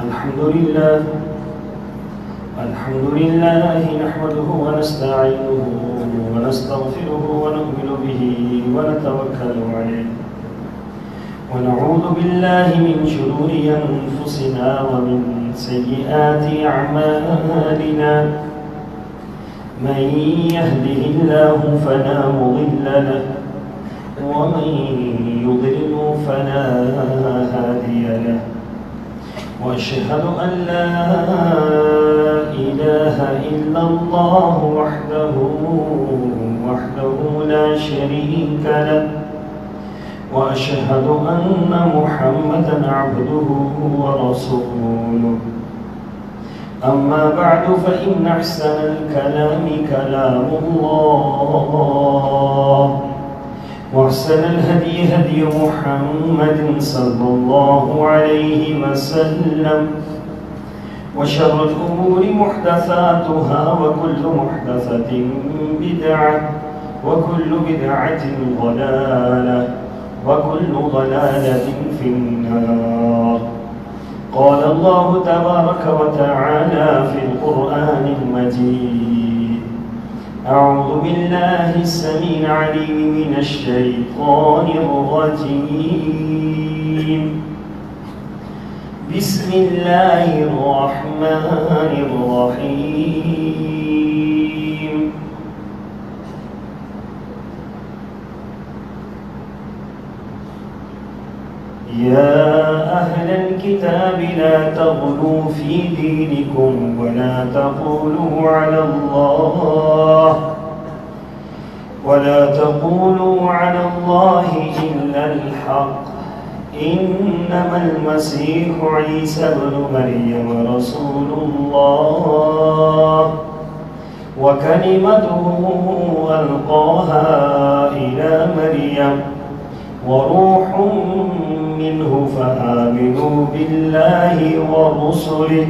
الحمد لله نحمده ونستعينه ونستغفره ونؤمن به ونتوكل عليه ونعوذ بالله من شرور أنفسنا ومن سيئات أعمالنا من يهده الله فلا مضل له ومن يضلل فلا هادي له وأشهد أن لا إله إلا الله وحده لا شريك له وأشهد أن محمدا عبده ورسوله أما بعد فإن أحسن الكلام كلام الله وأحسن الهدي هدي محمد صلى الله عليه وسلم وشر الأمور محدثاتها وكل محدثة بدعة وكل بدعة ضلالة وكل ضلالة في النار. قال الله تبارك وتعالى في القرآن المجيد: أعوذ بالله السميع العليم من الشيطان الرجيم. بسم الله الرحمن الرحيم. يا أهل الكتاب لا تغلوا في دينكم ولا تقولوا على الله إلا الحق إنما المسيح عيسى ابن مريم رسول الله وكلمته ألقاها إلى مريم وروح منه فآمنوا بالله ورسله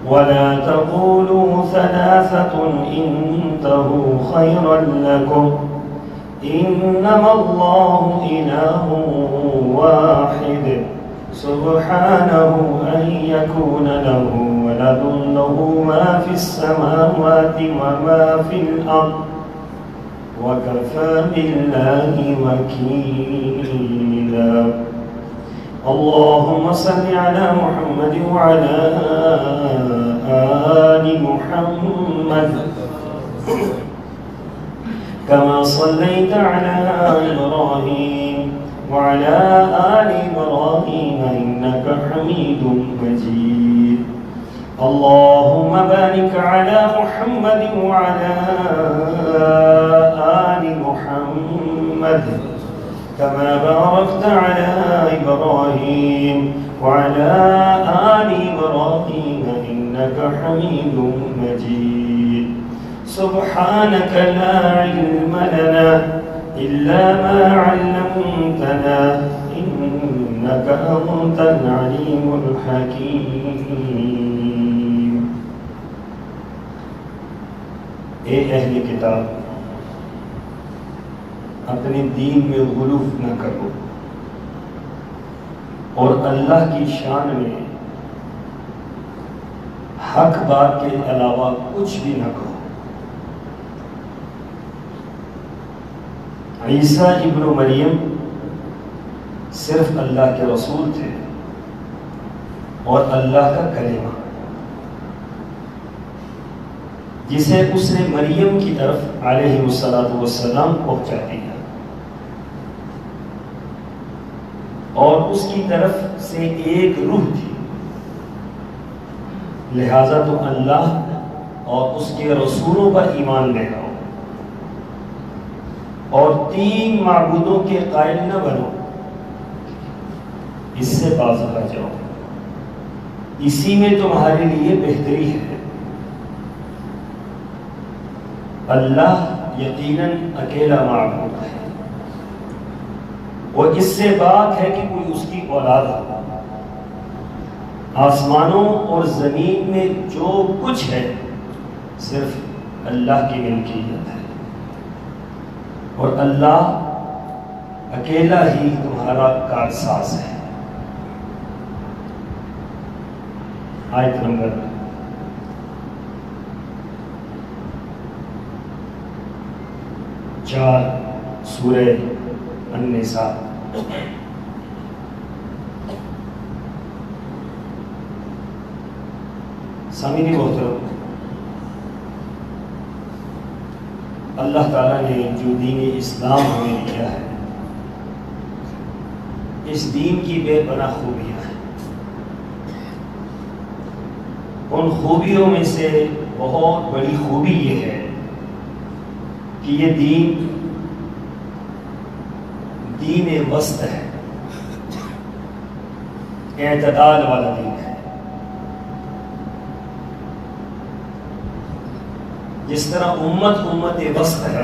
ولا تقولوا ثلاثة انتهوا خيرا لكم إنما الله إله واحد سبحانه أن يكون له ولد له ما في السماوات وما في الأرض وكفى بالله وكيلا. اللهم صل على محمد وعلى آل محمد كما صليت على إبراهيم وعلى آل إبراهيم إنك حميد مجيد. اللهم بارك على محمد وعلى آل محمد كما باركت على إبراهيم وعلى آل إبراهيم إنك حميد مجيد. سبحانك لا علم لنا إلا ما علمتنا إنك أنت العليم الحكيم. اے اہل کتاب، اپنے دین میں غلو نہ کرو اور اللہ کی شان میں حق بات کے علاوہ کچھ بھی نہ کہو. عیسیٰ ابن مریم صرف اللہ کے رسول تھے اور اللہ کا کلمہ جسے اس نے مریم کی طرف علیہ السلام پہنچا دیا اور اس کی طرف سے ایک روح تھی. لہذا تو اللہ اور اس کے رسولوں پر ایمان لے آؤ اور 3 معبودوں کے قائل نہ بنو. اس سے باز آ جاؤ، اسی میں تمہارے لیے بہتری ہے. اللہ یقیناً اکیلا معبود ہے اور اس سے بات ہے کہ کوئی اس کی اولاد ہو. آسمانوں اور زمین میں جو کچھ ہے صرف اللہ کی ملکیت ہے اور اللہ اکیلا ہی تمہارا کارساز ہے. آیت نمبر 4 سورہ النساء۔ سامعین محترم، اللہ تعالیٰ نے جو دین اسلام ہمیں دیا ہے، اس دین کی بے پناہ خوبیاں ہیں۔ ان خوبیوں میں سے بہت بڑی خوبی یہ ہے کہ یہ دین وسط ہے، اعتدال والا دین ہے۔ جس طرح امت وسط ہے،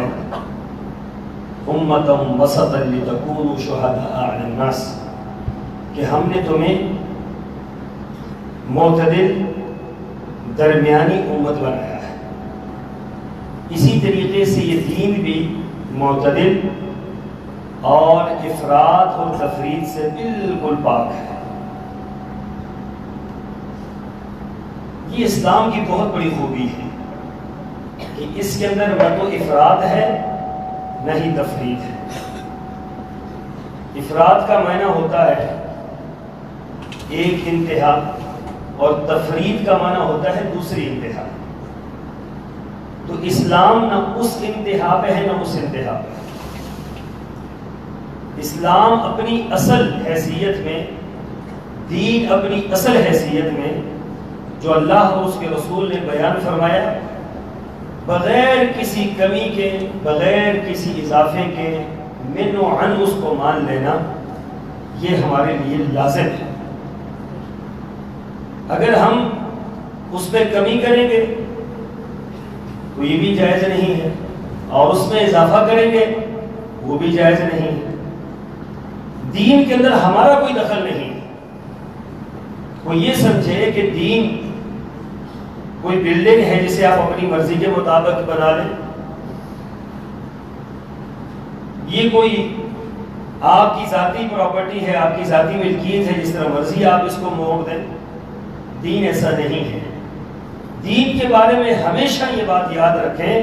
امتا وسطا لتکونوا شہداء علی الناس، کہ ہم نے تمہیں معتدل درمیانی امت بنایا ہے، اسی طریقے سے یہ دین بھی معتدل اور افراط اور تفریط سے بالکل پاک ہے۔ یہ اسلام کی بہت بڑی خوبی ہے کہ اس کے اندر نہ تو افراط ہے نہ ہی تفریط ہے۔ افراط کا معنی ہوتا ہے ایک انتہا، اور تفریط کا معنی ہوتا ہے دوسری انتہا۔ تو اسلام نہ اس انتہا پہ ہے نہ اس انتہا پہ ہے۔ اسلام اپنی اصل حیثیت میں، دین اپنی اصل حیثیت میں جو اللہ اور اس کے رسول نے بیان فرمایا، بغیر کسی کمی کے، بغیر کسی اضافے کے، من و عن اس کو مان لینا، یہ ہمارے لیے لازم ہے۔ اگر ہم اس پہ کمی کریں گے تو یہ بھی جائز نہیں ہے، اور اس میں اضافہ کریں گے وہ بھی جائز نہیں ہے۔ دین کے اندر ہمارا کوئی دخل نہیں ہے۔ کوئی یہ سمجھے کہ دین کوئی بلڈنگ ہے جسے آپ اپنی مرضی کے مطابق بنا لیں، یہ کوئی آپ کی ذاتی پراپرٹی ہے، آپ کی ذاتی ملکیت ہے، جس طرح مرضی آپ اس کو موڑ دیں۔ دین ایسا نہیں ہے۔ دین کے بارے میں ہمیشہ یہ بات یاد رکھیں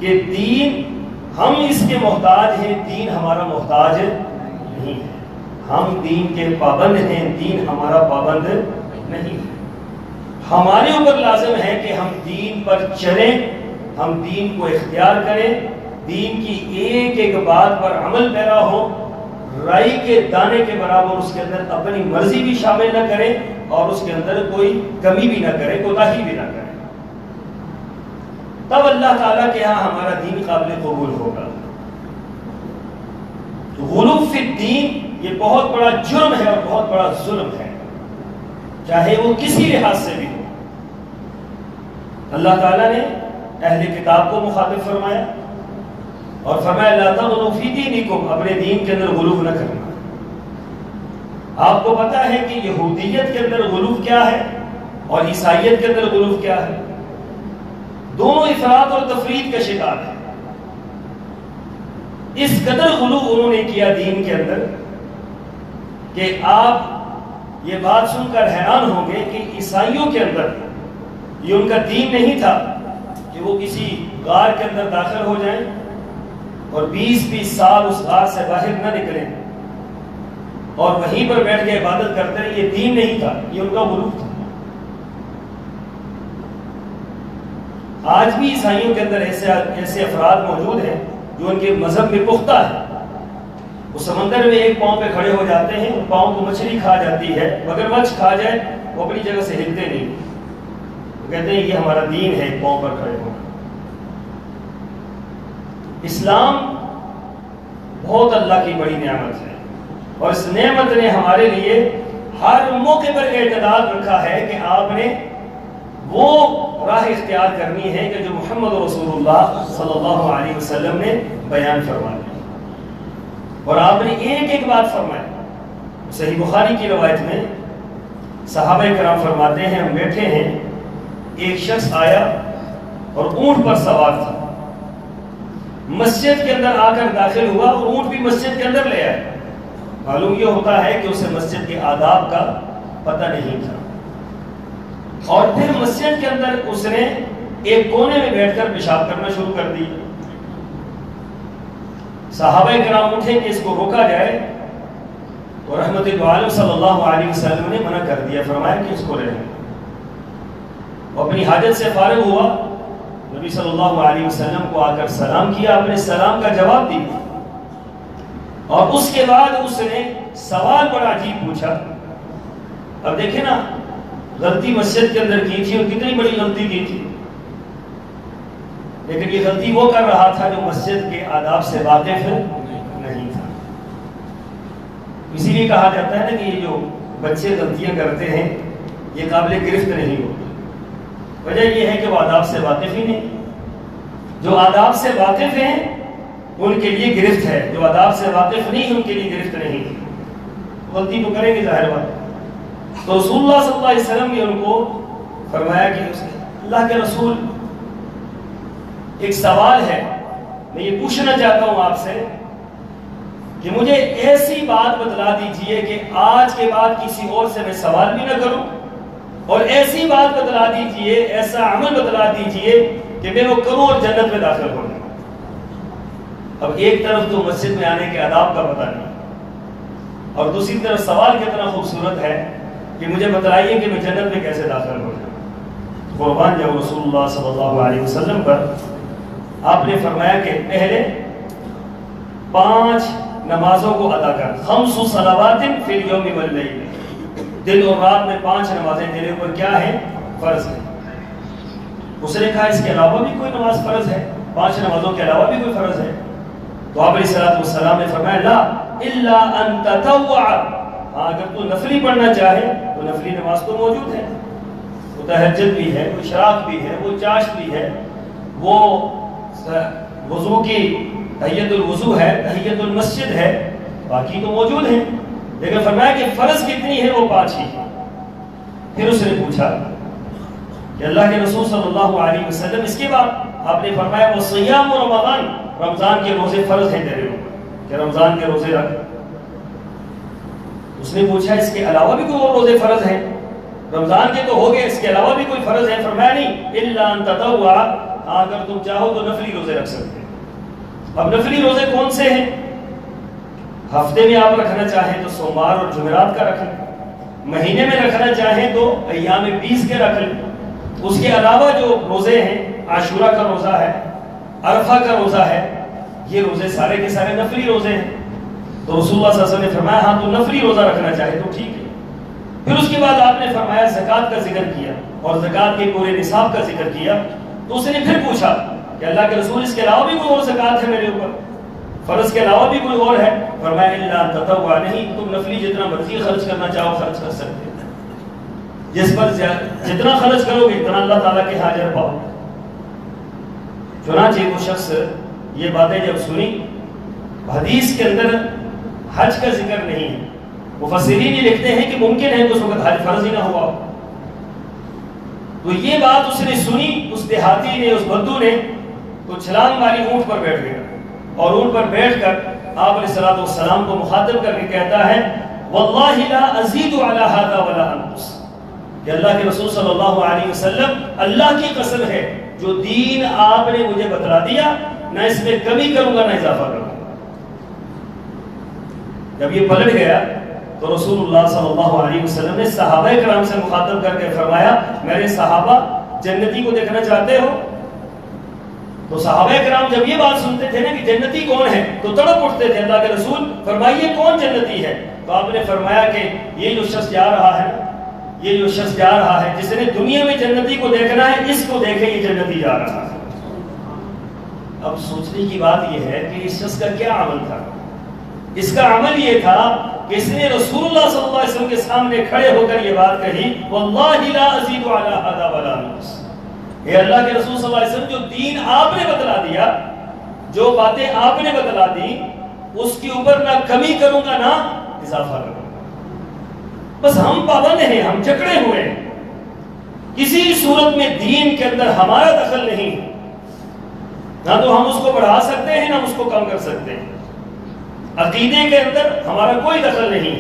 کہ دین، ہم اس کے محتاج ہیں، دین ہمارا محتاج نہیں ہے۔ ہم دین کے پابند ہیں، دین ہمارا پابند نہیں ہے۔ ہمارے اوپر لازم ہے کہ ہم دین پر چلیں، ہم دین کو اختیار کریں، دین کی ایک ایک بات پر عمل پیرا ہو، رائی کے دانے کے برابر اس کے اندر اپنی مرضی بھی شامل نہ کریں، اور اس کے اندر کوئی کمی بھی نہ کریں، کوتاہی بھی نہ کریں۔ تب اللہ تعالیٰ کے ہاں ہمارا دین قابل قبول ہوگا۔ غلو فی الدین یہ بہت بڑا جرم ہے اور بہت بڑا ظلم ہے، چاہے وہ کسی لحاظ سے بھی ہو۔ اللہ تعالیٰ نے اہل کتاب کو مخاطب فرمایا اور فرمایا لا تغلوا فی دینکم، اپنے دین کے اندر غلو نہ کرنا۔ آپ کو پتا ہے کہ یہودیت کے اندر غلو کیا ہے اور عیسائیت کے اندر غلو کیا ہے؟ دونوں افراط اور تفریط کا شکار ہے۔ اس قدر غلو انہوں نے کیا دین کے اندر کہ آپ یہ بات سن کر حیران ہوں گے کہ عیسائیوں کے اندر یہ ان کا دین نہیں تھا کہ وہ کسی غار کے اندر داخل ہو جائیں اور 20 سال اس غار سے باہر نہ نکلیں اور وہیں پر بیٹھ کے عبادت کرتے ہیں۔ یہ دین نہیں تھا، یہ ان کا غلو تھا۔ آج بھی عیسائیوں کے اندر ایسے افراد موجود ہیں جو ان کے مذہب میں پختہ ہیں۔ وہ سمندر میں ایک پاؤں پہ کھڑے ہو جاتے ہیں، پاؤں کو مچھلی کھا جاتی ہے، مگر مچھ کھا جائے وہ اپنی جگہ سے ہلتے نہیں، وہ کہتے ہیں یہ ہمارا دین ہے، ایک پاؤں پر کھڑے ہو۔ اسلام بہت اللہ کی بڑی نعمت ہے، اور اس نعمت نے ہمارے لیے ہر موقع پر اعتدال رکھا ہے کہ آپ نے وہ راہ اختیار کرنی ہے کہ جو محمد رسول اللہ صلی اللہ علیہ وسلم نے بیان فرمائی، اور آپ نے ایک ایک بات فرمائی۔ صحیح بخاری کی روایت میں صحابہ کرام فرماتے ہیں، ہم بیٹھے ہیں، ایک شخص آیا اور اونٹ پر سوار تھا، مسجد کے اندر آ کر داخل ہوا اور اونٹ بھی مسجد کے اندر لے آیا۔ معلوم یہ ہوتا ہے کہ اسے مسجد کے آداب کا پتہ نہیں تھا۔ اور پھر مسجد کے اندر اس نے ایک کونے میں بیٹھ کر پیشاب کرنا شروع کر دی. صحابہ کرام اٹھے کہ اس کو روکا جائے، اور رحمت عالم صلی اللہ علیہ وسلم نے منع کر دیا، فرمایا کہ اس کو رہنے. وہ اپنی حاجت سے فارغ ہوا، نبی صلی اللہ علیہ وسلم کو آ کر سلام کیا، اپنے سلام کا جواب دیا، اور اس کے بعد اس نے سوال بڑا عجیب پوچھا. اب دیکھیں نا، غلطی مسجد کے اندر کی تھی اور کتنی بڑی غلطی کی تھی، لیکن یہ غلطی وہ کر رہا تھا جو مسجد کے آداب سے واقف نہیں تھا. اسی لیے کہا جاتا ہے نا کہ یہ جو بچے غلطیاں کرتے ہیں یہ قابل گرفت نہیں ہوتے. وجہ یہ ہے کہ وہ آداب سے واقف ہی نہیں. جو آداب سے واقف ہیں ان کے لیے گرفت ہے، جو آداب سے واقف نہیں ان کے لیے گرفت نہیں. غلطی تو کریں گے ظاہر بات. تو رسول اللہ صلی اللہ علیہ وسلم نے ان کو فرمایا کہ اللہ کے رسول، ایک سوال ہے، میں یہ پوچھنا چاہتا ہوں آپ سے کہ مجھے ایسی بات بتلا دیجئے کہ آج کے بعد کسی اور سے میں سوال بھی نہ کروں، اور ایسی بات بتلا دیجئے، ایسا عمل بتلا دیجئے کہ میں وہ کروں اور جنت میں داخل ہو جاؤں. اب ایک طرف تو مسجد میں آنے کے آداب کا پتہ نہیں، اور دوسری طرف سوال کتنا خوبصورت ہے کہ مجھے بتلائیے کہ میں جنت میں کیسے داخل ہو جاؤں. قربان جاؤ رسول اللہ صلی اللہ علیہ وسلم پر. آپ نے فرمایا کہ پہلے 5 نمازوں کو ادا کر، 5 صلوات فی اليوم واللیل، دن اور رات میں 5 نمازیں تیرے اوپر کیا ہیں؟ فرض ہیں. اس نے کہا اس کے علاوہ بھی کوئی نماز فرض ہے؟ 5 نمازوں کے علاوہ بھی کوئی فرض ہے؟ تو آپ علیہ السلام نے فرمایا لا الا ان تطوع، اگر تو نفلی پڑھنا چاہے تو نفلی نماز تو موجود ہے، وہ تہجد بھی ہے، وہ اشراق بھی ہے، وہ چاشت بھی ہے، وہ وضو کی تحیت الوضو ہے، تحیت المسجد ہے، باقی تو موجود ہیں. لیکن فرمایا کہ فرض کتنی ہے؟ وہ 5 ہی. پھر اس نے پوچھا کہ اللہ کے رسول صلی اللہ علیہ وسلم، اس کے بعد آپ نے فرمایا وہ صیام رمضان، رمضان کے روزے فرض ہیں تیرے اوپر، کہ رمضان کے روزے رکھ. اس نے پوچھا اس کے علاوہ بھی کوئی اور روزے فرض ہیں؟ رمضان کے تو ہو گئے، اس کے علاوہ بھی کوئی فرض ہے؟ فرمایا نہیں، الا ان تطوع، اگر تم چاہو تو نفلی روزے رکھ سکتے ہیں. اب نفلی روزے کون سے ہیں؟ ہفتے میں آپ رکھنا چاہیں تو سوموار اور جمعرات کا رکھ لیں، مہینے میں رکھنا چاہیں تو ایام 20 کے رکھ لیں. اس کے علاوہ جو روزے ہیں، عاشورہ کا روزہ ہے، عرفہ کا روزہ ہے، یہ روزے سارے کے سارے نفلی روزے ہیں. تو رسول اللہ صلی اللہ علیہ وسلم نے فرمایا ہاں تو نفلی روزہ رکھنا چاہے تو ٹھیک ہے. پھر اس کے بعد آپ نے فرمایا زکوٰۃ کا ذکر کیا اور زکوٰۃ کے پورے نصاب کا ذکر کیا. تو اس نے پھر پوچھا کہ اللہ کے رسول اس کے علاوہ بھی کوئی اور زکوٰۃ ہے میرے اوپر؟ فرض کے علاوہ بھی کوئی اور ہے؟ فرمایا الا تطوع، نہیں، تم نفلی جتنا مرضی خرچ کرنا چاہو خرچ کر سکتے ہیں، جس پر جتنا خرچ کرو گے اتنا اللہ تعالیٰ کے حاضر پاؤ. چنانچہ وہ شخص یہ باتیں جب سنی، حدیث کے اندر حج کا ذکر نہیں ہے، مفسرین یہ لکھتے ہیں کہ ممکن ہے کہ اس وقت حج فرض ہی نہ ہوا. تو یہ بات اس نے سنی، اس دیہاتی نے، اس بدو نے، تو چھلانگ ماری اونٹ پر بیٹھ گیا، اور اونٹ پر بیٹھ کر آپ علیہ السلام کو مخاطب کر کے کہتا ہے واللہ لا ازید علی ھذا ولا انقص، کہ اللہ کے رسول صلی اللہ علیہ وسلم اللہ کی قسم ہے جو دین آپ نے مجھے بتلا دیا، نہ اس میں کمی کروں گا نہ اضافہ کروں گا. جب یہ پلٹ گیا تو رسول اللہ صلی اللہ علیہ وسلم نے صحابہ کرام سے مخاطب کر کے فرمایا میرے صحابہ جنتی کو دیکھنا چاہتے ہو؟ تو صحابہ کرام جب یہ بات سنتے تھے نا کہ جنتی کون ہے تو تڑپ اٹھتے تھے، اللہ کے رسول فرمائیے کون جنتی ہے؟ تو آپ نے فرمایا کہ یہ جو شخص جا رہا ہے، یہ جو شخص جا رہا ہے جس نے دنیا میں جنتی کو دیکھنا ہے، اس کو دیکھے یہ جنتی جا رہا ہے. اب سوچنے کی بات یہ ہے کہ اس شخص کا کیا عمل تھا؟ اس کا عمل یہ تھا کہ اس نے رسول اللہ صلی اللہ علیہ وسلم کے سامنے کھڑے ہو کر یہ بات کہی واللہ لا ازید علی ھذا ولا انقص، اے اللہ کے رسول صلی اللہ علیہ وسلم جو دین آپ نے بتلا دیا، جو باتیں آپ نے بتلا دی، اس کے اوپر نہ کمی کروں گا نہ اضافہ کروں گا. بس ہم پابند ہیں، ہم جکڑے ہوئے ہیں، کسی صورت میں دین کے اندر ہمارا دخل نہیں، نہ تو ہم اس کو بڑھا سکتے ہیں نہ اس کو کم کر سکتے ہیں. عقیدے کے اندر ہمارا کوئی دخل نہیں،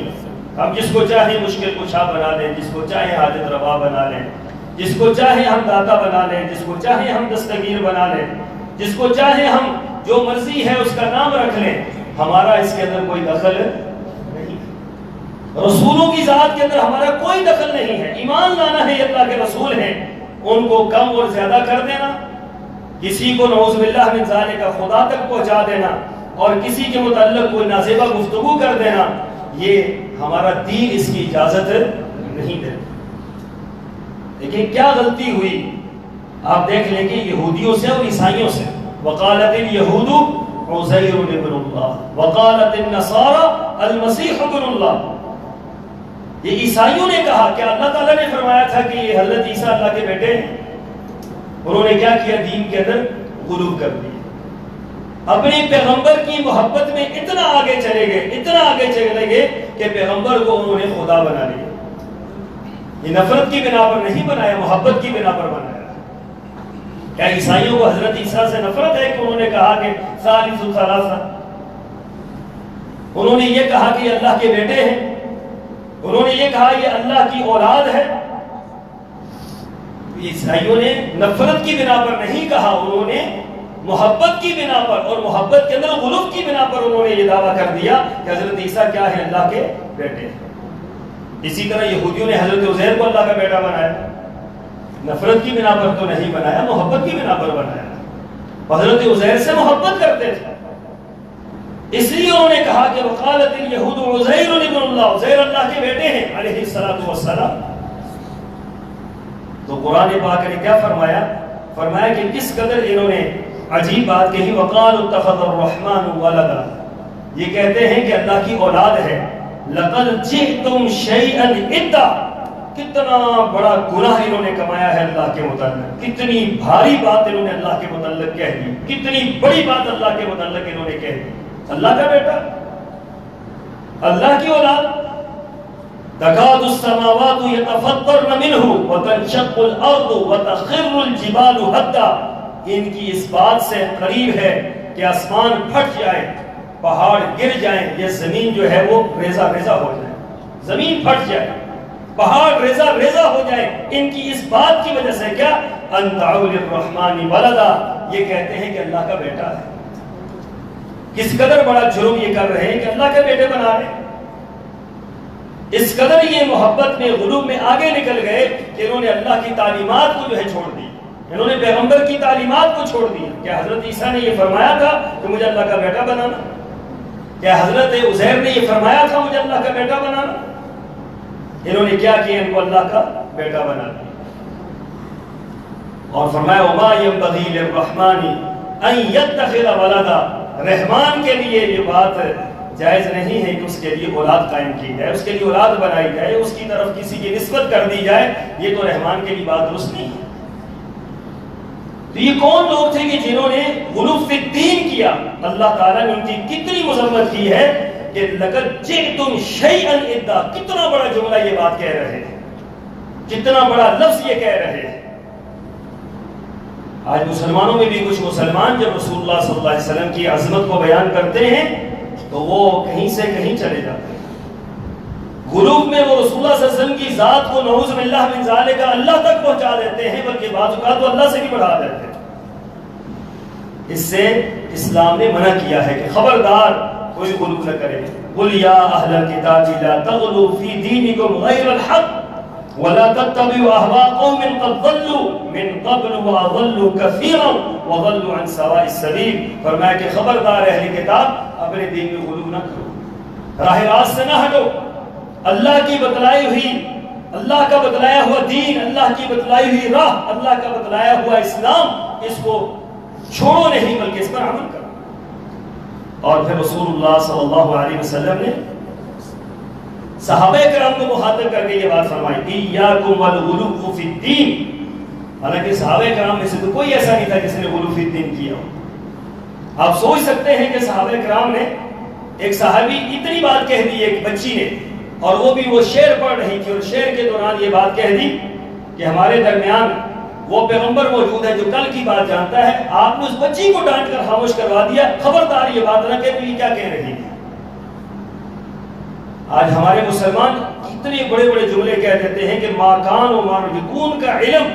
ہم جس کو چاہیں مشکل کشا بنا لیں، جس کو چاہیں حاجت روا بنا لیں، جس کو چاہے ہم داتا بنا لیں، جس کو چاہے ہم دستگیر بنا لیں، جس کو چاہے ہم جو مرضی ہے اس کا نام رکھ لیں، ہمارا اس کے اندر کوئی دخل نہیں۔ رسولوں کی ذات کے اندر ہمارا کوئی دخل نہیں ہے۔ ایمان لانا ہے یہ اللہ کے رسول ہیں، ان کو کم اور زیادہ کر دینا، کسی کو نعوذ باللہ من ذالک کا خدا تک پہنچا دینا اور کسی کے متعلق کوئی نازیبہ گفتگو کر دینا، یہ ہمارا دین اس کی اجازت نہیں دیتا۔ لیکن کیا غلطی ہوئی آپ دیکھ لیں کہ یہودیوں سے اور عیسائیوں سے، وقالت الیہود عزیر ابن اللہ وقالت النصارى المسیح ابن اللہ، یہ عیسائیوں نے کہا کہ اللہ تعالیٰ نے فرمایا تھا کہ یہ حضرت عیسیٰ اللہ کے بیٹے ہیں، انہوں نے کیا کیا؟ دین کے اندر غلو کر دیا، اپنے پیغمبر کی محبت میں اتنا آگے چلے گئے، اتنا آگے چلے گئے کہ پیغمبر کو انہوں نے خدا بنا لیا۔ یہ نفرت کی بنا پر نہیں بنایا، محبت کی بنا پر بنایا۔ کیا عیسائیوں کو حضرت عیسیٰ سے نفرت ہے کہ انہوں نے کہا کہ ثالث ثلاثہ؟ انہوں نے یہ کہا کہ یہ اللہ کے بیٹے ہیں، انہوں نے یہ کہا یہ اللہ کی اولاد ہے۔ عیسائیوں نے نفرت کی بنا پر نہیں کہا، انہوں نے محبت کی بنا پر اور محبت کے اندر غلو کی بنا پر انہوں نے یہ دعویٰ کر دیا کہ حضرت عیسیٰ کیا ہے؟ اللہ کے بیٹے ہیں۔ اسی طرح یہودیوں نے حضرت عزیر کو اللہ کا بیٹا بنایا، نفرت کی بنا پر تو نہیں بنایا، محبت کی بنا پر بنایا، حضرت عزیر سے محبت کرتے تھے، اس لیے انہوں نے کہا کہ وقالت الیہود عزیر ابن اللہ، عزیر اللہ کے بیٹے ہیں علیہ السلام۔ تو قرآن پاک نے کیا فرمایا؟ فرمایا کہ کس قدر انہوں نے عجیب بات کہی، وقالوا اتخذ الرحمن ولدا، یہ کہتے ہیں کہ اللہ کی اولاد ہے۔ لقد جئتم شیئا ادا، کتنا بڑا گناہ انہوں نے کمایا ہے اللہ کے متعلق، کتنی بھاری بات انہوں نے اللہ کے متعلق کہہ دی، کتنی بڑی بات اللہ کے متعلق انہوں نے کہہ دی۔ اللہ کا بیٹا، اللہ کی اولاد۔ تکاد السماوات یتفطرن منہ وتنشق الارض وتخر الجبال حدا، ان کی اس بات سے قریب ہے کہ آسمان پھٹ جائے، پہاڑ گر جائیں، یہ زمین جو ہے وہ ریزہ ریزہ ہو جائے، زمین پھٹ جائے، پہاڑ ریزہ ریزہ ہو جائے، ان کی اس بات کی وجہ سے کیا؟ ان دعوا للرحمن ولدا، یہ کہتے ہیں کہ اللہ کا بیٹا ہے۔ کس قدر بڑا جرم یہ کر رہے ہیں کہ اللہ کے بیٹے بنا رہے ہیں۔ اس قدر یہ محبت میں غلو میں آگے نکل گئے کہ انہوں نے اللہ کی تعلیمات کو جو ہے چھوڑ دی، انہوں نے پیغمبر کی تعلیمات کو چھوڑ دیا۔ کیا حضرت عیسیٰ نے یہ فرمایا تھا کہ مجھے اللہ کا بیٹا بنانا؟ کیا حضرت عزیر نے یہ فرمایا تھا مجھے اللہ کا بیٹا بنانا؟ انہوں نے کیا کیا؟ ان کو اللہ کا بیٹا بنا دیا اور فرمایا وما ينبغي للرحمن ان يتخذ ولدا، رحمان کے لیے یہ بات جائز نہیں ہے کہ اس کے لیے اولاد قائم کی جائے، اس کے لیے اولاد بنائی جائے، اس کی طرف کسی کی نسبت کر دی جائے، یہ تو رحمان کے لیے بات درست نہیں ہے۔ تو یہ کون لوگ تھے کہ جنہوں نے غلو فی الدین کیا؟ اللہ تعالیٰ نے ان کی کتنی مذمت کی ہے کہ لقد جئتم شیئا ادا، کتنا بڑا جملہ یہ بات کہہ رہے ہیں، کتنا بڑا لفظ یہ کہہ رہے ہیں۔ آج مسلمانوں میں بھی کچھ مسلمان جب رسول اللہ صلی اللہ علیہ وسلم کی عظمت کو بیان کرتے ہیں تو وہ کہیں سے کہیں چلے جاتے ہیں، غلو میں وہ رسول اللہ صلی اللہ علیہ وسلم کی ذات کو نعوذ باللہ من ذالک اللہ تک پہنچا دیتے ہیں، بلکہ بعض اوقات تو اللہ سے بھی بڑھا دیتے ہیں۔ اس سے اسلام نے منع کیا ہے کہ خبردار کوئی غلو نہ کرے۔ قل یا اہل الکتاب لا تغلوا فی دینکم غیر الحق ولا تتبعوا اهواء قوم قد ضلوا من قبل واضلوا كثيرا وضلوا عن سواء السبيل، فرمایا کہ خبردار اہل کتاب اپنے دین میں غلو نہ کرو، راہ راست سے نہ ہٹو، اللہ کی بتلائی ہوئی، اللہ کا بتلایا ہوا دین، اللہ کی بتلائی ہوئی راہ، اللہ کا بتلایا ہوا اسلام، اس کو چھوڑو نہیں بلکہ اس پر عمل کرو۔ اور پھر رسول اللہ صلی اللہ علیہ وسلم نے صحابہ کرام کو مخاطب کر کے یہ بات فرمائی، ایاکم والغلو فی الدین، حالانکہ صحابہ کرام میں سے تو کوئی ایسا نہیں تھا جس نے غلو فی الدین کیا ہو۔ آپ سوچ سکتے ہیں کہ صحابہ کرام نے، ایک صحابی اتنی بات کہہ دی ایک بچی نے، اور وہ بھی وہ شعر پڑھ رہی تھی، اور شعر کے دوران یہ بات کہہ دی کہ ہمارے درمیان وہ پیغمبر موجود ہے جو کل کی بات جانتا ہے، آپ نے اس بچی کو ڈانٹ کر خاموش کروا دیا، خبردار یہ بات نہ کہ تو یہ کیا کہہ رہی ہے۔ آج ہمارے مسلمان کتنے بڑے بڑے جملے کہہ دیتے ہیں کہ ما کان و ما یکون کا علم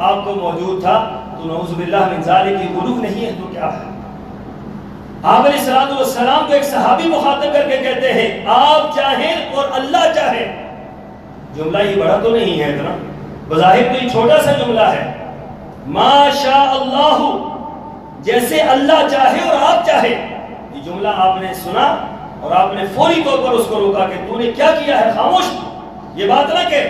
آپ کو موجود تھا، تو نعوذ باللہ من ذالک کی غلو نہیں ہے تو کیا ہے؟ آپ علیہ الصلوۃ والسلام کو ایک صحابی مخاطب کر کے کہتے ہیں آپ چاہیں اور اللہ چاہے. جملہ یہ بڑا تو نہیں ہے اتنا، بظاہر تو یہ چھوٹا سا جملہ ہے. ما شاء اللہ، جیسے اللہ چاہے اور آپ چاہے. یہ جملہ آپ نے سنا اور آپ نے فوری طور پر اس کو روکا کہ تو نے کیا کیا ہے، خاموش، یہ بات نہ کہ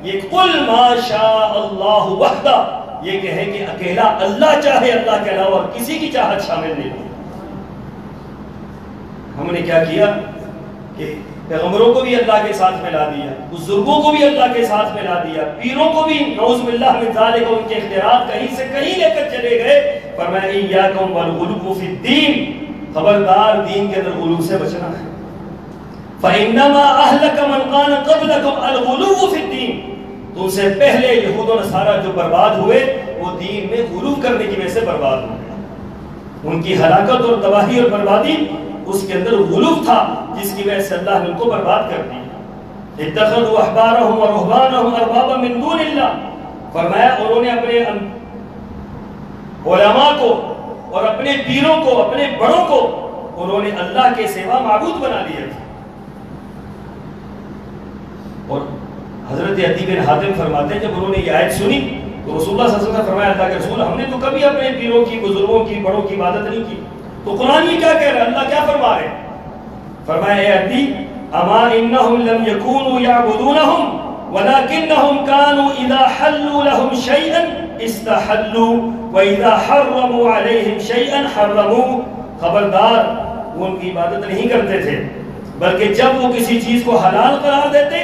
یہ قل ما شاء اللہ وحدہ، یہ کہے کہ اکیلا اللہ چاہے، اللہ کے علاوہ کسی کی چاہت شامل نہیں ہو. ہم نے کیا کیا کہ پیغمبروں کو بھی اللہ کے ساتھ ملا دیا، بزرگوں کو بھی اللہ کے ساتھ ملا دیا، پیروں کو بھی نعوذ باللہ من ذالک ان کے اختیارات کہیں سے کہیں لے کر چلے گئے. فرمایا ایاکم والغلو فی الدین، خبردار دین کے اندر غلو سے بچنا ہے. فإنما أهلك من كان قبلكم الغلو في الدین، تم سے پہلے یہود و نصارہ جو برباد ہوئے وہ دین میں غلو کرنے کی وجہ سے برباد ہوئے. ان کی ہلاکت اور تباہی اور بربادی اس کے اندر غلو تھا، جس کی وجہ سے اللہ نے ان کو برباد کر دیا. اتخذوا احبارهم ورهبانهم اربابا من دون اللہ، فرمایا انہوں نے اپنے علماء کو اور اپنے پیروں کو، اپنے بڑوں کو انہوں نے اللہ کے سوا معبود بنا لیا تھا. اور حضرت عدی بن حاتم فرماتے ہیں جب انہوں نے یہ آیت سنی تو رسول اللہ صلی اللہ علیہ وسلم نے فرمایا اللہ کے رسول ہم نے تو کبھی اپنے پیروں کی، بزرگوں کی، بڑوں کی عبادت نہیں کی. تو قرآن یہ کیا کہہ رہا ہے، اللہ کیا فرما رہے ہیں؟ فرمایا اے عدی اما انہم لم یکونوا یعبدونہم ولکنہم کانوا اذا حلوا لهم شیئا استحلوا واذا حرموا علیہم شیئا حرموا. خبردار وہ ان کی عبادت نہیں کرتے تھے، بلکہ جب وہ کسی چیز کو حلال قرار دیتے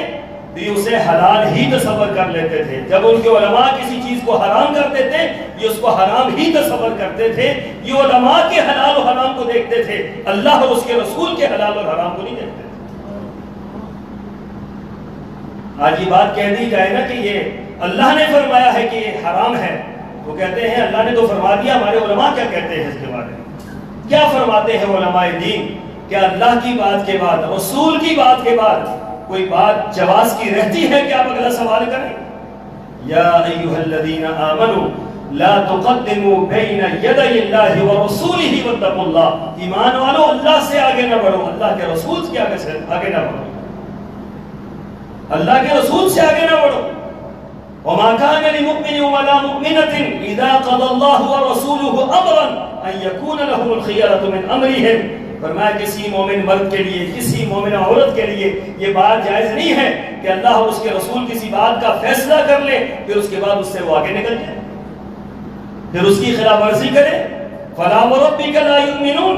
تو یہ اسے حلال ہی تصور کر لیتے تھے. جب ان کے علماء کسی چیز کو حرام کرتے تھے یہ اس کو حرام ہی تصور کرتے تھے. یہ علماء کے حلال و حرام کو دیکھتے تھے، اللہ اور اس کے رسول کے حلال اور حرام کو نہیں دیکھتے تھے. آج یہ بات کہہ دی جائے نا کہ یہ اللہ نے فرمایا ہے کہ یہ حرام ہے، وہ کہتے ہیں اللہ نے تو فرما دیا، ہمارے علماء کیا کہتے ہیں اس کے بارے میں؟ کیا فرماتے ہیں علماء دین؟ کیا اللہ کی بات کے بعد، رسول کی بات کے بعد کوئی بات جواز کی رہتی ہے کہ آپ اگلا سوال کریں؟ یا ایھا الذین آمنوا لا تقدموا بین یدی اللہ ورسولہ واتقوا اللہ. ایمان والو اللہ سے آگے نہ بڑھو، اللہ کے رسول سے آگے نہ بڑھو، اللہ کے رسول سے آگے نہ بڑھو. وما كان لمؤمن ولا مؤمنة اذا قضى الله ورسوله امرا ان يكون لهم الخيرة من امرهم. فرمایا کسی مومن مرد کے لیے، کسی مومن عورت کے لیے یہ بات جائز نہیں ہے کہ اللہ اور اس کے رسول کسی بات کا فیصلہ کر لے پھر اس کے بعد اس سے وہ آگے نکل جائے، پھر اس کی خلاف ورزی کرے. فلا وربك لا يؤمنون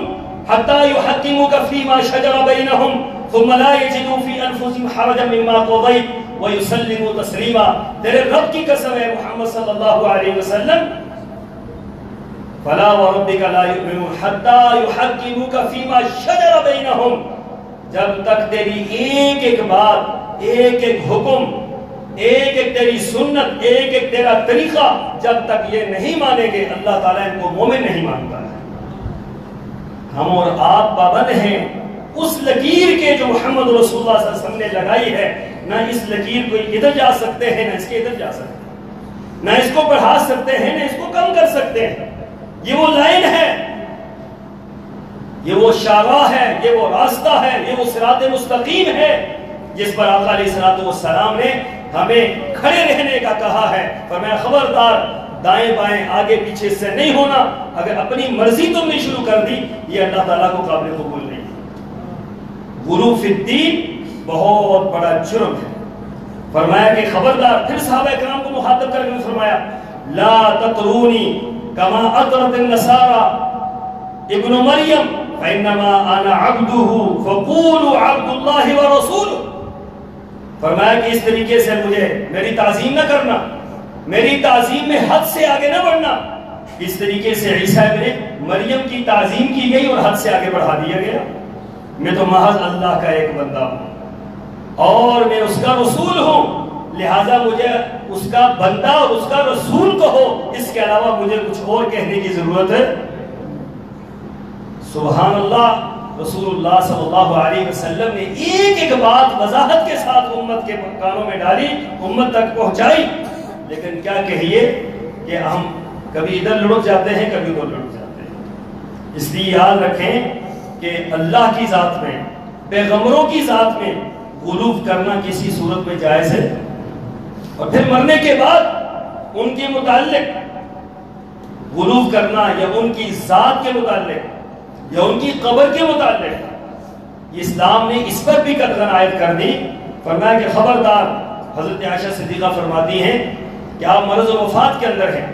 حتى يحكموك فيما شجر بينهم ثم لا يجدوا في انفسهم حرجا مما قضيت ويسلموا تسليما. تیرے رب کی قسم ہے محمد صلی اللہ علیہ وسلم، فلا وربك لا يؤمنون حتى يحكموك فيما شجر بينهم، جب تک تیری ایک ایک بات، ایک ایک حکم، ایک ایک تیری سنت، ایک ایک تیرا طریقہ جب تک یہ نہیں مانیں گے اللہ تعالیٰ ان کو مومن نہیں مانتا ہے. ہم اور آپ پابند ہیں اس لکیر کے جو محمد رسول اللہ صلی اللہ علیہ وسلم نے لگائی ہے. نہ اس لکیر کو ادھر جا سکتے ہیں نہ اس کے ادھر جا سکتے ہیں، نہ اس کو بڑھا سکتے ہیں نہ اس کو کم کر سکتے ہیں. یہ وہ لائن ہے، یہ وہ شاہراہ ہے، یہ وہ راستہ ہے، یہ وہ صراط مستقیم ہے جس پر آقا علیہ الصلوۃ والسلام نے ہمیں کھڑے رہنے کا کہا ہے. فرمایا خبردار دائیں بائیں آگے پیچھے سے نہیں ہونا. اگر اپنی مرضی تم نے شروع کر دی یہ اللہ تعالیٰ کو قابل قبول نہیں. غلو فی الدین بہت بڑا جرم ہے. فرمایا کہ خبردار، پھر صحابہ کرام کو مخاطب کر کے فرمایا لا تطرونی کما اطرت النصارى ابن مریم فانما انا عبده فقولوا عبد اللہ ورسولہ. فرمایا کہ اس طریقے سے مجھے میری تعظیم نہ کرنا، میری تعظیم میں حد سے آگے نہ بڑھنا. اس طریقے سے عیسیٰ ابن مریم کی تعظیم کی گئی اور حد سے آگے بڑھا دیا گیا. میں تو محض اللہ کا ایک بندہ ہوں اور میں اس کا رسول ہوں، لہذا مجھے اس کا بندہ اور اس کا رسول کہو، اس کے علاوہ مجھے کچھ اور کہنے کی ضرورت ہے. سبحان اللہ. رسول اللہ صلی اللہ علیہ وسلم نے ایک ایک بات وضاحت کے ساتھ امت کے کانوں میں ڈالی، امت تک پہنچائی، لیکن کیا کہیے کہ ہم کبھی ادھر لڑک جاتے ہیں، کبھی ادھر لڑک جاتے ہیں۔ اس لیے یاد رکھیں کہ اللہ کی ذات میں، پیغمبروں کی ذات میں غلو کرنا کسی صورت میں جائز ہے، اور پھر مرنے کے بعد ان کے متعلق غلو کرنا یا ان کی ذات کے متعلق یا ان کی قبر کے متعلق اسلام نے اس پر بھی قطعاً عائد کر دی۔ فرمایا کہ خبردار، حضرت عائشہ صدیقہ فرماتی ہیں کہ آپ مرض و وفات کے اندر ہیں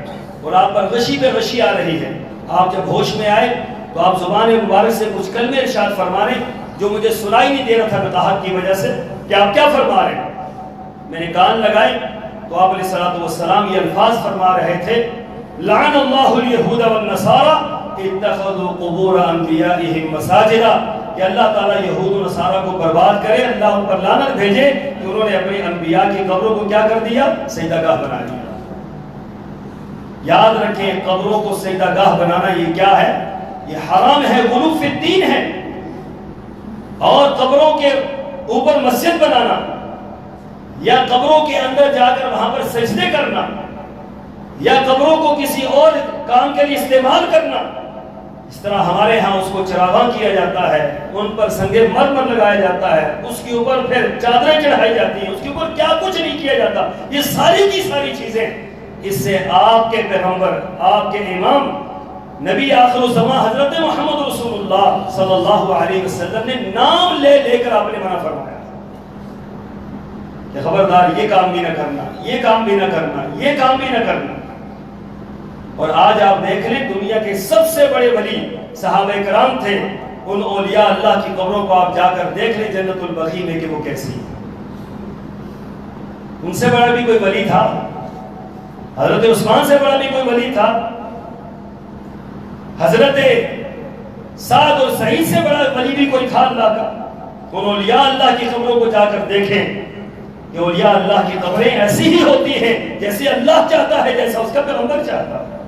اور آپ پر غشی پہ غشی آ رہی ہے، آپ جب ہوش میں آئے تو آپ زبان مبارک سے کچھ کلمے ارشاد فرما رہے جو مجھے سنائی نہیں دے رہا تھا بطاحت کی وجہ سے کہ آپ کیا فرما رہے ہیں۔ میں نے کان لگائے تو آپ علیہ السلام یہ الفاظ فرما رہے تھے، لعن اللہ الیہود والنصارى اتخذوا قبور انبیائہم مساجدا، کہ اللہ تعالیٰ یہود و نصارہ کو برباد کرے، اللہ ان پر لعنت بھیجے کہ انہوں نے اپنے انبیاء کی قبروں کو کیا کر دیا؟ سجدہ گاہ بنا دیا۔ یاد رکھیں قبروں کو سجدہ گاہ بنانا یہ کیا ہے؟ یہ حرام ہے، غلو فی الدین ہے۔ اور قبروں کے اوپر مسجد بنانا یا قبروں کے اندر جا کر وہاں پر سجدے کرنا یا قبروں کو کسی اور کام کے لیے استعمال کرنا، اس طرح ہمارے ہاں اس کو چراغاں کیا جاتا ہے، ان پر سنگ مرمر لگایا جاتا ہے، اس کے اوپر پھر چادریں چڑھائی جاتی ہیں، اس کے اوپر کیا کچھ نہیں کیا جاتا۔ یہ ساری کی ساری چیزیں، اس سے آپ کے پیغمبر، آپ کے امام، نبی آخر الزمان حضرت محمد رسول اللہ صلی اللہ علیہ وسلم نے نام لے لے کر آپ نے منع فرمایا کہ خبردار یہ کام بھی نہ کرنا، یہ کام بھی نہ کرنا، یہ کام بھی نہ کرنا۔ اور آج آپ دیکھ لیں دنیا کے سب سے بڑے ولی صحابہ کرام تھے، ان اولیاء اللہ کی قبروں کو آپ جا کر دیکھ لیں جنت البقیع میں کہ وہ کیسی، ان سے بڑا بھی کوئی ولی تھا؟ حضرت عثمان سے بڑا بھی کوئی ولی تھا؟ حضرت سعد اور سعید سے بڑا ولی بھی کوئی تھا اللہ کا؟ ان اولیاء اللہ کی قبروں کو جا کر دیکھیں کہ اولیاء اللہ کی قبریں ایسی ہی ہوتی ہیں جیسے اللہ چاہتا ہے، جیسا اس کا پیغمبر چاہتا ہے۔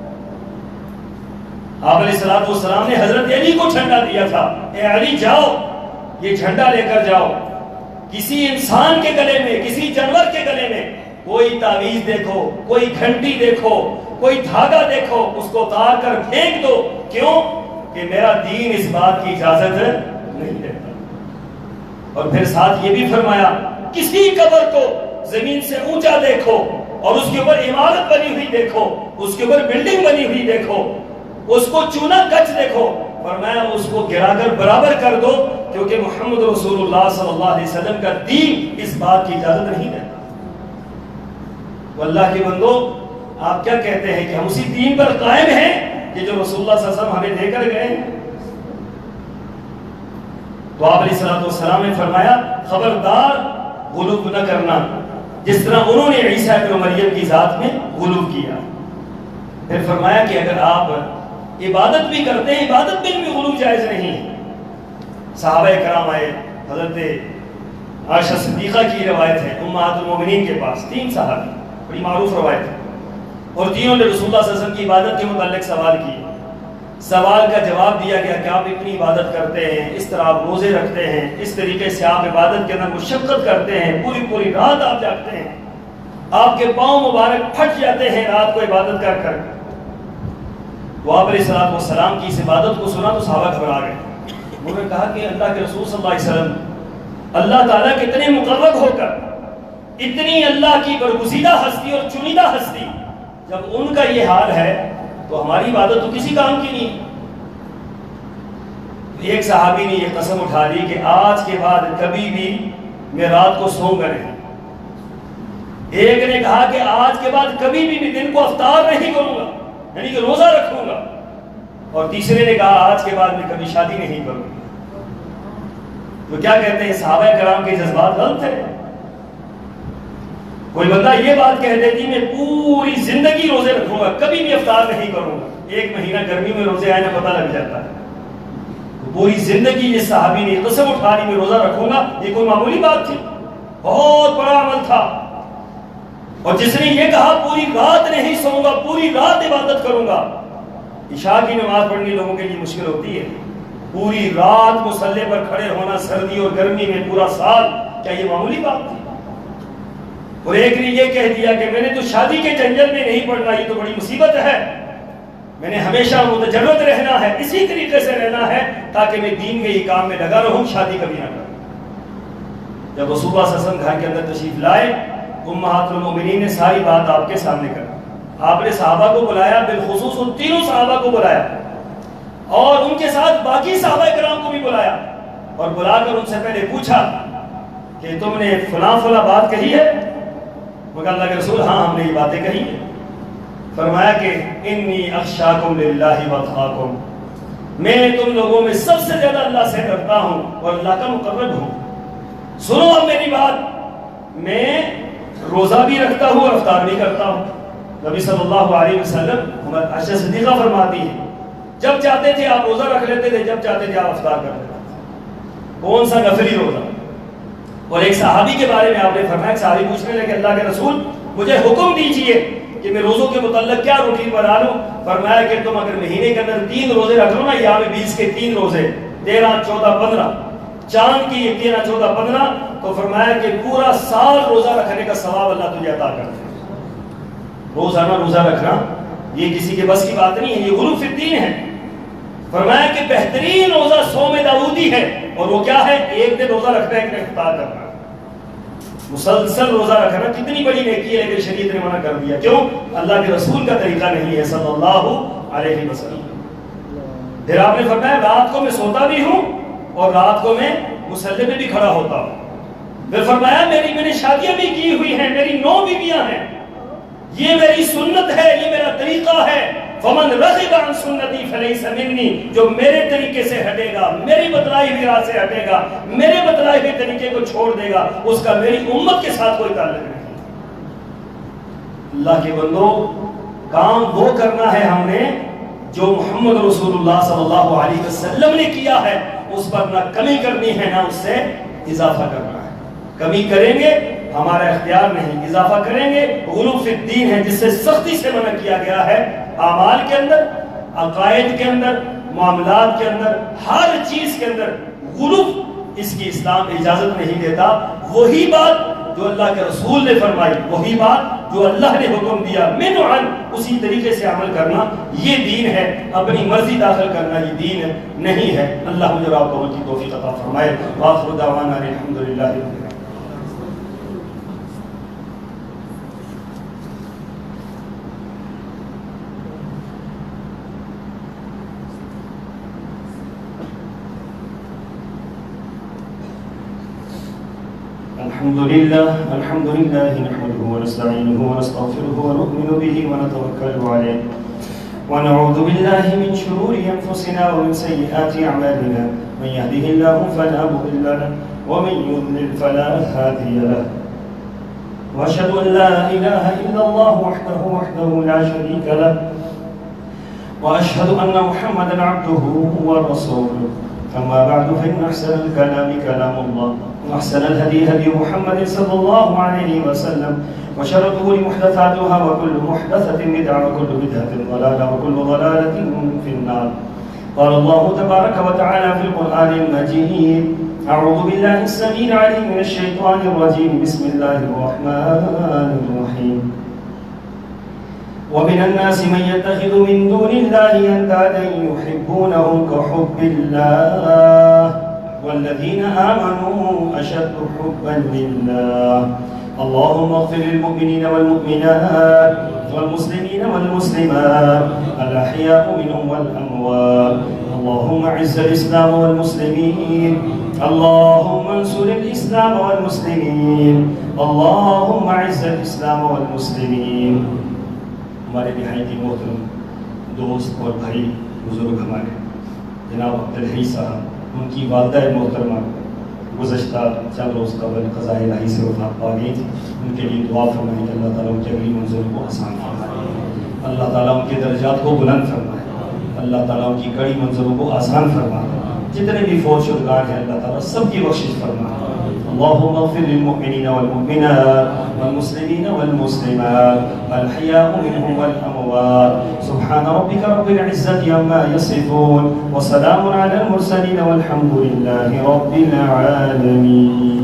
آپ علیہ السلام نے حضرت علی کو جھنڈا دیا تھا، اے علی جاؤ یہ جھنڈا لے کر جاؤ، کسی انسان کے گلے میں، کسی جانور کے گلے میں کوئی تعویذ دیکھو، کوئی گھنٹی دیکھو، کوئی دھاگا دیکھو، اس کو اتار کر پھینک دو۔ کیوں؟ کہ میرا دین اس بات کی اجازت نہیں دیتا۔ اور پھر ساتھ یہ بھی فرمایا کسی قبر کو زمین سے اونچا دیکھو اور اس کے اوپر عمارت بنی ہوئی دیکھو، اس کے اوپر بلڈنگ بنی ہوئی دیکھو، اس کو چونا گچ دیکھو، فرمایا اس کو گرا کر برابر کر دو، کیونکہ محمد رسول اللہ صلی اللہ علیہ وسلم کا دین اس بات کی اجازت نہیں دیتا۔ تو اللہ کے بندو، آپ کیا کہتے ہیں کہ ہم اسی دین پر قائم ہیں کہ جو رسول اللہ صلی اللہ علیہ وسلم ہمیں دے کر گئے ہیں؟ تو آپ علیہ السلام نے فرمایا خبردار غلو نہ کرنا، جس طرح انہوں نے عیسیٰ ابن مریم کی ذات میں غلو کیا۔ پھر فرمایا کہ اگر آپ عبادت بھی کرتے ہیں، عبادت میں بھی غلو جائز نہیں۔ صحابہ کرام آئے، حضرت عائشہ صدیقہ کی روایت ہے امہات المومنین کے پاس، 3 صحابی، بڑی معروف روایت ہے، اور تینوں نے رسول اللہ صلی اللہ علیہ وسلم کی عبادت کے متعلق سوال کیے۔ سوال کا جواب دیا گیا کہ آپ اتنی عبادت کرتے ہیں، اس طرح آپ روزے رکھتے ہیں، اس طریقے سے آپ عبادت کے اندر مشقت کرتے ہیں، پوری پوری رات آپ جاگتے ہیں، آپ کے پاؤں مبارک پھٹ جاتے ہیں رات کو عبادت کر کر۔ تو آپ علیہ السلام کی اس عبادت کو سنا تو صحابہ گھبرا گئے۔ انہوں نے کہا کہ اللہ کے رسول صلی اللہ علیہ وسلم، اللہ تعالیٰ کے اتنے مقرب ہو کر، اتنی اللہ کی برگزیدہ ہستی اور چنیدہ ہستی، جب ان کا یہ حال ہے تو ہماری عبادت تو کسی کام کی نہیں۔ ایک صحابی نے یہ قسم اٹھا لی کہ آج کے بعد کبھی بھی میں رات کو سوں گا نہیں۔ ایک نے کہا کہ آج کے بعد کبھی بھی دن کو افطار نہیں کروں گا، یعنی کہ روزہ رکھوں گا، اور تیسرے نے کہا آج کے بعد میں کبھی شادی نہیں کروں گا۔ تو کیا کہتے ہیں صحابہ کرام کے جذبات غلط تھے؟ کوئی بندہ یہ بات کہہ دیتی میں پوری زندگی روزے رکھوں گا، کبھی بھی افطار نہیں کروں گا، 1 مہینہ گرمی میں روزے آئے نا پتہ لگ جاتا ہے۔ پوری زندگی جس صحابی نے قسم اٹھا لی میں روزہ رکھوں گا، یہ کوئی معمولی بات تھی؟ بہت بڑا عمل تھا۔ اور جس نے یہ کہا پوری رات نہیں سوؤں گا، پوری رات عبادت کروں گا، عشاء کی نماز پڑھنی لوگوں کے لیے مشکل ہوتی ہے، پوری رات مصلی پر کھڑے ہونا سردی اور گرمی میں پورا سال، کیا یہ معمولی بات تھی؟ اور ایک نے یہ کہہ دیا کہ میں نے تو شادی کے جنجل میں نہیں پڑنا، یہ تو بڑی مصیبت ہے، میں نے ہمیشہ متجرد رہنا ہے، اسی طریقے سے رہنا ہے تاکہ میں دین کے ہی کام میں لگا رہوں، شادی کبھی نہ کروں۔ جب رسول اللہ صلی اللہ علیہ وسلم گھر کے اندر تشریف لائے، امہات المومنین نے ساری بات آپ کے سامنے کر، آپ نے صحابہ کو بلایا، بالخصوص ان تینوں صحابہ کو بلایا اور ان کے ساتھ باقی صحابہ کرام کو بھی بلایا، اور بلا کر ان سے پہلے پوچھا کہ تم نے فلاں فلاں بات کہی ہے؟ مگر اللہ کے رسول ہاں ہم نے یہ باتیں کہی ہیں۔ فرمایا کہ انی اخشاکم للہ واتقاکم، میں تم لوگوں میں سب سے زیادہ اللہ سے ڈرتا ہوں اور اللہ کا مقرب ہوں۔ سنو اب میری بات، میں روزہ بھی رکھتا ہوں اور افطار بھی کرتا ہوں۔ نبی صلی اللہ علیہ وسلم عائشہ صدیقہ فرماتی ہے جب چاہتے تھے آپ روزہ رکھ لیتے تھے، جب چاہتے تھے آپ افطار کر لیتے تھے۔ کون سا نفلی روزہ؟ اور ایک صحابی کے بارے میں آپ نے فرمایا، ایک صحابی پوچھنے لگے اللہ کے رسول مجھے حکم دیجئے کہ میں روزوں کے متعلق کیا روٹین بنا لوں؟ فرمایا کہ تم اگر مہینے کے اندر 3 روزے رکھ لو نا، یہاں میں 20 کے 3 روزے، 13، 14، 15، چاند کی 13، 14، 15، تو فرمایا کہ پورا سال روزہ رکھنے کا ثواب اللہ تجھے عطا کرتے ہیں۔ روزانہ روزہ رکھنا یہ کسی کے بس کی بات نہیں ہے، یہ غلو فی الدین ہے۔ فرمایا کہ بہترین روزہ صوم داؤدی ہے، اور وہ کیا ہے؟ ایک دن روزہ رکھنا، ایک دن افطار کرنا۔ مسلسل روزہ رکھنا کتنی بڑی نیکی ہے، لیکن شریعت نے منع کر دیا، کیوں؟ اللہ کے رسول کا طریقہ نہیں ہے صلی اللہ علیہ وسلم۔ پھر آپ نے فرمایا رات کو میں سوتا بھی ہوں اور رات کو میں مصلی میں بھی کھڑا ہوتا ہوں۔ پھر فرمایا میں نے شادیاں بھی کی ہوئی ہیں، میری 9 بیویاں ہیں، یہ میری سنت ہے، یہ میرا طریقہ ہے۔ فمن رغب عن سنتی فلیس منی، جو میرے طریقے سے ہٹے گا، میری بتلائی ہوئی راہ سے ہٹے گا، میرے بتلائے ہوئے طریقے کو چھوڑ دے گا، اس کا میری امت کے ساتھ کوئی تعلق نہیں۔ اللہ کے بندو، کام وہ کرنا ہے ہم نے جو محمد رسول اللہ صلی اللہ علیہ وسلم نے کیا ہے، اس پر نہ کمی کرنی ہے نہ اس سے اضافہ کرنا ہے۔ کمی کریں گے ہمارا اختیار نہیں، اضافہ کریں گے غلو فی الدین ہے، جس سے سختی سے منع کیا گیا ہے۔ اعمال کے اندر، عقائد کے اندر، معاملات کے اندر، ہر چیز کے اندر غلو اس کی اسلام اجازت نہیں دیتا۔ وہی بات جو اللہ کے رسول نے فرمائی، وہی بات جو اللہ نے حکم دیا، منعن، اسی طریقے سے عمل کرنا یہ دین ہے۔ اپنی مرضی داخل کرنا یہ دین نہیں ہے۔ اللہ مجھے اور آپ کو کی توفیق عطا فرمائے۔ وآخر دعوانا الحمدللہ رب العالمین۔ الحمد لله نحمده ونستعينه ونستغفره ونؤمن به ونتوكل عليه ونعوذ بالله من شرور أنفسنا ومن سيئات أعمالنا، من يهده الله فلا مضل له ومن يضلل فلا هادي له، وأشهد أن لا إله إلا الله وحده لا شريك له، وأشهد أن محمدا عبده ورسوله، أما بعد فإن أحسن الكلام كلام الله، وأحسن الهدي هدي محمد صلى الله عليه وسلم، وشر الأمور محدثاتها وكل محدثة بدعة وكل بدعة ضلالة وكل ضلالة في النار۔ قال الله تبارك وتعالى في القرآن المجيد: أعوذ بالله السميع العليم من الشيطان الرجيم، بسم الله الرحمن الرحيم: ومن الناس من يتخذ من دون الله أندادا يحبونهم كحب الله والذين آمنوا أشد حبا لله، اللهم اغفر للمؤمنين والمؤمنات والمسلمين والمسلمات الأحياء منهم والأموات، اللهم اعز الإسلام والمسلمين، اللهم انصر الإسلام والمسلمين، اللهم اعز الإسلام والمسلمين۔ ہمارے نہایت محترم دوست اور بھائی بزرگ ہمارے جناب عبدالحی صاحب، ان کی والدہ محترمہ گزشتہ چند روز قبل قضاء الہی سے وفات پا گئی تھی۔ ان کے لیے دعا فرمائیں کہ اللہ تعالیٰ ان کی اگلی منزل کو آسان فرمائے، اللہ تعالیٰ ان کے درجات کو بلند فرمائے، اللہ تعالیٰ ان کی کڑی منزلوں کو آسان فرمائے، جتنے بھی فوت شدگان ہیں اللہ تعالیٰ سب کی بخشش فرمائے۔ اللهم اغفر للمؤمنين والمؤمنات والمسلمين والمسلمات الأحياء منهم والأموات سبحان ربك رب العزة عما يصفون وسلام على المرسلين والحمد لله رب العالمين.